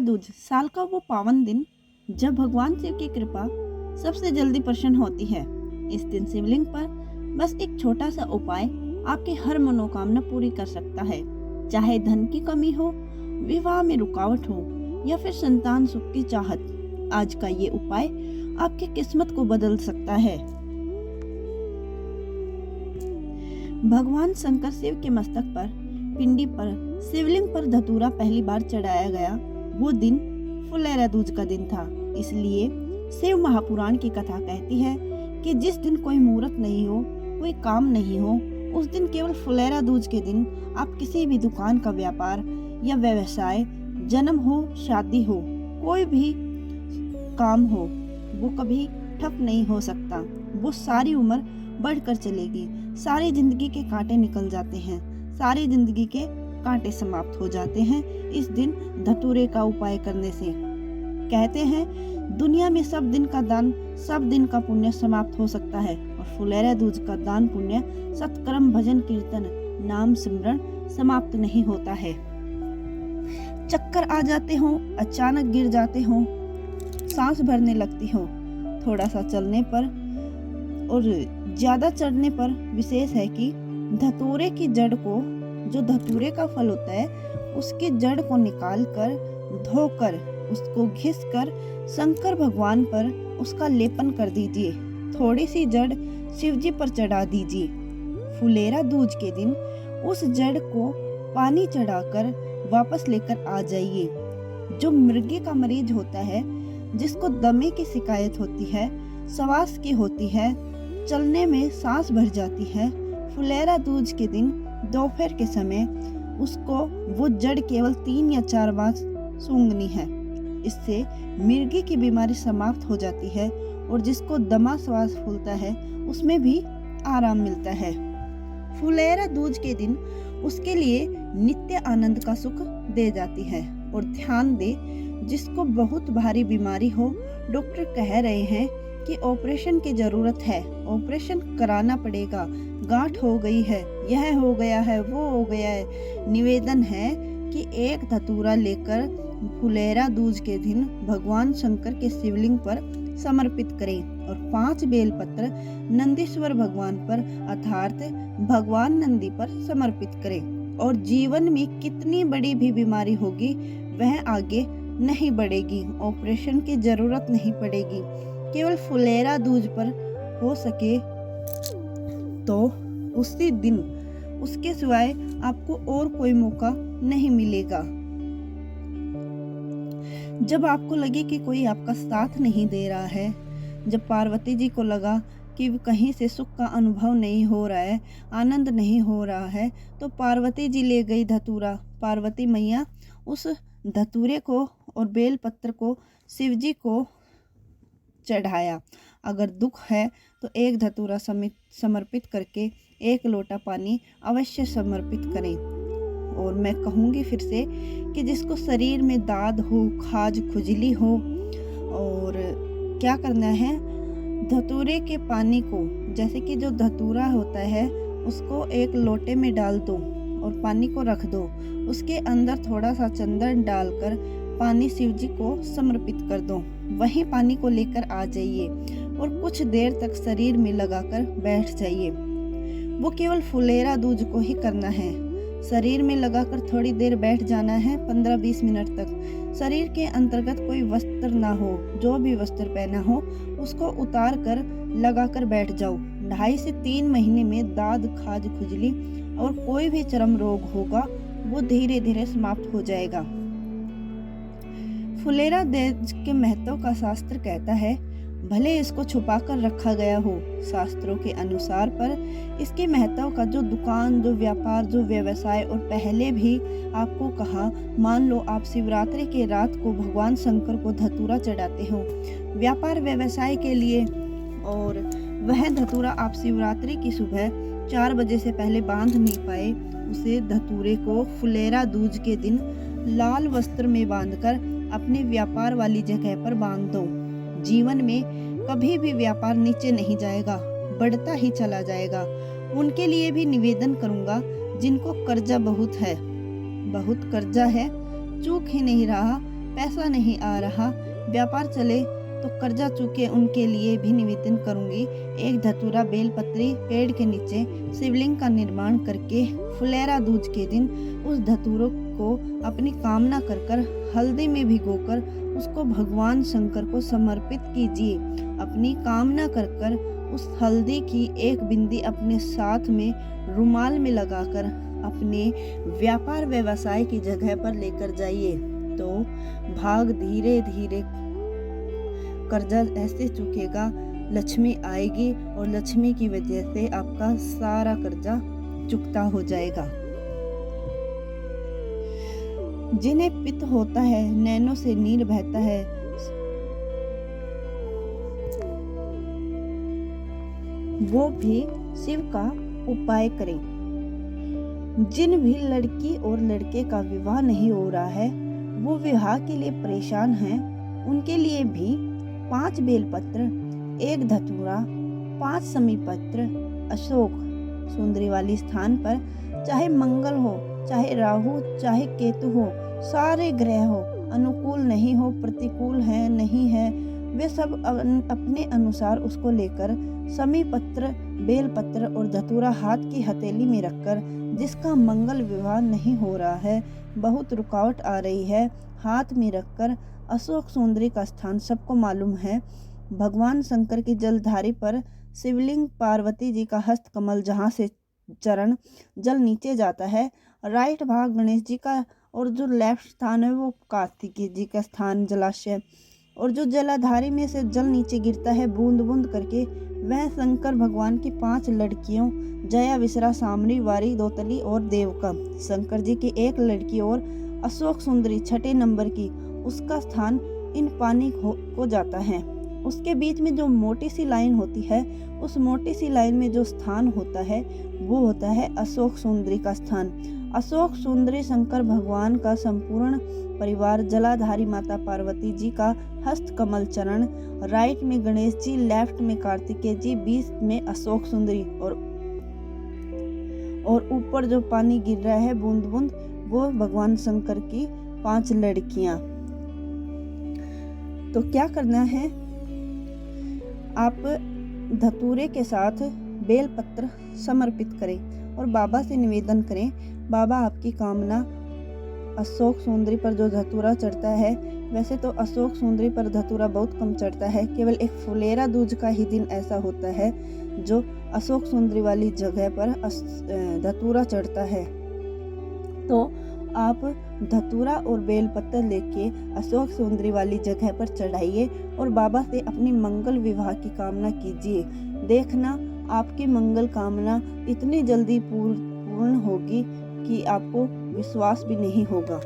दूज साल का वो पावन दिन जब भगवान शिव की कृपा सबसे जल्दी प्रसन्न होती है। इस दिन शिवलिंग पर बस एक छोटा सा उपाय आपकी हर मनोकामना पूरी कर सकता है। चाहे धन की कमी हो, विवाह में रुकावट हो या फिर संतान सुख की चाहत, आज का ये उपाय आपकी किस्मत को बदल सकता है। भगवान शंकर शिव के मस्तक पर, पिंडी पर, शिवलिंग पर धतूरा पहली बार चढ़ाया गया वो दिन फुलेरा दूज का दिन था। इसलिए शिव महापुराण की कथा कहती है कि जिस दिन कोई मुहूर्त नहीं हो, कोई काम नहीं हो, उस दिन केवल फुलेरा दूज के दिन आप किसी भी दुकान का व्यापार या व्यवसाय, जन्म हो, शादी हो, कोई भी काम हो, वो कभी ठप नहीं हो सकता। वो सारी उम्र बढ़कर चलेगी। सारी जिंदगी के कांटे निकल जाते हैं, सारी जिंदगी के कांटे समाप्त हो जाते हैं इस दिन धतूरे का उपाय करने से। कहते हैं दुनिया में सब दिन का दान, सब दिन का पुण्य समाप्त हो सकता है, और फुलेरा दूज का दान पुण्य, सत्कर्म, भजन कीर्तन, नाम सिमरन समाप्त नहीं होता है। चक्कर आ जाते हो, अचानक गिर जाते हो, सांस भरने लगती हो, थोड़ा सा चलने पर और ज्यादा चढ़ने पर विशेष है कि धतूरे की जड़ को, जो धतूरे का फल होता है, उसकी जड़ को निकाल कर, धोकर, उसको घिस कर शंकर भगवान पर उसका लेपन कर दीजिए। थोड़ी सी जड़ शिवजी पर चढ़ा दीजिए। फुलेरा दूज के दिन उस जड़ को पानी चढ़ाकर वापस लेकर आ जाइए। जो मृगे का मरीज होता है, जिसको दमे की शिकायत होती है, श्वास की होती है, चलने में सांस भर जाती है, फुलेरा दूज के दिन दोपहर के समय उसको वो जड़ केवल 3 या 4 बार सूंघनी है। इससे मिर्गी की बीमारी समाप्त हो जाती है, और जिसको दमा श्वास फूलता है उसमें भी आराम मिलता है। फुलेरा दूज के दिन उसके लिए नित्य आनंद का सुख दे जाती है। और ध्यान दे, जिसको बहुत भारी बीमारी हो, डॉक्टर कह रहे हैं कि ऑपरेशन की जरूरत है, ऑपरेशन कराना पड़ेगा, गांठ हो गई है, यह हो गया है, वो हो गया है, निवेदन है कि एक धतूरा लेकर फुलेरा दूज के दिन भगवान शंकर के शिवलिंग पर समर्पित करें, और 5 बेलपत्र नंदीश्वर भगवान पर अर्थात भगवान नंदी पर समर्पित करें। और जीवन में कितनी बड़ी भी बीमारी होगी, वह आगे नहीं बढ़ेगी, ऑपरेशन की जरूरत नहीं पड़ेगी। केवल फुलेरा दूज पर हो सके तो उसी दिन, उसके सिवाय आपको और कोई मौका नहीं मिलेगा। जब आपको लगे कि कोई आपका साथ नहीं दे रहा है, जब पार्वती जी को लगा कि कहीं से सुख का अनुभव नहीं हो रहा है, आनंद नहीं हो रहा है, तो पार्वती जी ले गई धतूरा। पार्वती मैया उस धतूरे को और बेलपत्र को शिवजी को चढ़ाया। अगर दुख है तो एक धतूरा समर्पित करके 1 लोटा पानी अवश्य समर्पित करें। और मैं कहूँगी फिर से कि जिसको शरीर में दाद हो, खाज, खुजली हो, और क्या करना है, धतूरे के पानी को, जैसे कि जो धतूरा होता है उसको एक लोटे में डाल दो और पानी को रख दो, उसके अंदर थोड़ा सा चंदन डालकर पानी शिवजी को समर्पित कर दो। वही पानी को लेकर आ जाइए और कुछ देर तक शरीर में लगाकर बैठ जाइए। वो केवल फुलेरा दूज को ही करना है। शरीर में लगाकर थोड़ी देर बैठ जाना है, 15-20 मिनट तक। शरीर के अंतर्गत कोई वस्त्र ना हो, जो भी वस्त्र पहना हो उसको उतार कर लगाकर बैठ जाओ। 2.5 से 3 महीने में दाद, खाज, खुजली और कोई भी चर्म रोग होगा वो धीरे धीरे समाप्त हो जाएगा। फुलेरा दूज के महत्व का शास्त्र कहता है, भले इसको छुपा कर रखा गया हो, शास्त्रों के अनुसार, पर इसके महत्व का जो दुकान, जो व्यापार, जो व्यवसाय, और पहले भी आपको कहा, मान लो आप शिवरात्रि के रात को भगवान शंकर को धतूरा चढ़ाते हो व्यापार व्यवसाय के लिए, और वह धतूरा आप शिवरात्रि की सुबह 4 बजे से पहले बांध नहीं पाए, उसे धतूरे को फुलेरा दूज के दिन लाल वस्त्र में बांधकर अपने व्यापार वाली जगह पर बांध दो। जीवन में कभी भी व्यापार नीचे नहीं जाएगा, बढ़ता ही चला जाएगा। उनके लिए भी निवेदन करूंगा जिनको कर्जा बहुत है, बहुत कर्जा है, चूक ही नहीं रहा, पैसा नहीं आ रहा, व्यापार चले तो कर्जा चुके उनके लिए भी निवेदन करूंगी। एक धतूरा बेलपत्री पेड़ के नीचे शिवलिंग का निर्माण करके फुलेरा दूज के दिन उस धतूरों को अपनी कामना कर कर हल्दी में भिगोकर उसको भगवान शंकर को समर्पित कीजिए। अपनी कामना कर कर उस हल्दी की एक बिंदी अपने साथ में रुमाल में लगाकर अपने व्यापार व्यवसाय की जगह पर लेकर जाइए, तो भाग धीरे धीरे कर्जा ऐसे चुकेगा, लक्ष्मी आएगी और लक्ष्मी की वजह से आपका सारा कर्जा चुकता हो जाएगा। जिन्हें पित्त होता है, नैनों से नीर बहता है, वो भी शिव का उपाय करें। जिन भी लड़की और लड़के का विवाह नहीं हो रहा है, वो विवाह के लिए परेशान हैं, उनके लिए भी 5 बेलपत्र, 1 धतूरा, 5 समीपत्र अशोक सुंदरी वाली स्थान पर, चाहे मंगल हो, चाहे राहु, चाहे केतु हो, सारे ग्रह हो, अनुकूल नहीं हो, प्रतिकूल है नहीं है, वे सब अपने अनुसार उसको लेकर समीपत्र, बेलपत्र और धतूरा हाथ की हथेली में रखकर, जिसका मंगल विवाह नहीं हो रहा है, बहुत रुकावट आ रही है, हाथ में रखकर अशोक सुंदरी का स्थान सबको मालूम है। भगवान शंकर की जलधारी पर शिवलिंग, पार्वती जी का हस्त कमल, जहाँ से चरण जल नीचे जाता है, राइट भाग गणेश जी का, और जो लेफ्ट स्थान है वो कार्तिकेय जी का स्थान जलाशय, और जो जलाधारी में से जल नीचे गिरता है बूंद बूंद करके, वह शंकर भगवान की 5 लड़कियों जया, विसरा, सामरी, वारी, दोतली और देवका, शंकर जी की 1 लड़की और अशोक सुंदरी 6 नंबर की, उसका स्थान इन पानी को जाता है। उसके बीच में जो मोटी सी लाइन होती है, उस मोटी सी लाइन में जो स्थान होता है वो होता है अशोक सुंदरी का स्थान। अशोक सुंदरी शंकर भगवान का संपूर्ण परिवार, जलाधारी माता पार्वती जी का हस्त कमल चरण, राइट में गणेश जी, लेफ्ट में कार्तिकेय जी, बीच में अशोक सुंदरी, और ऊपर जो पानी गिर रहा है बूंद बूंद, वो भगवान शंकर की 5 लड़कियां। तो क्या करना है, आप धतूरे के साथ बेलपत्र समर्पित करें और बाबा से निवेदन करें, बाबा आपकी कामना अशोक सुंदरी पर जो धतूरा चढ़ता है, वैसे तो अशोक सुंदरी पर धतूरा बहुत कम चढ़ता है, केवल एक फुलेरा दूज का ही दिन ऐसा होता है जो अशोक सुंदरी वाली जगह पर धतूरा चढ़ता है। तो आप धतूरा और बेलपत्र लेके अशोक सुंदरी वाली जगह पर चढ़ाइए और बाबा से अपनी मंगल विवाह की कामना कीजिए। देखना आपकी मंगल कामना इतनी जल्दी पूर्ण होगी कि आपको विश्वास भी नहीं होगा।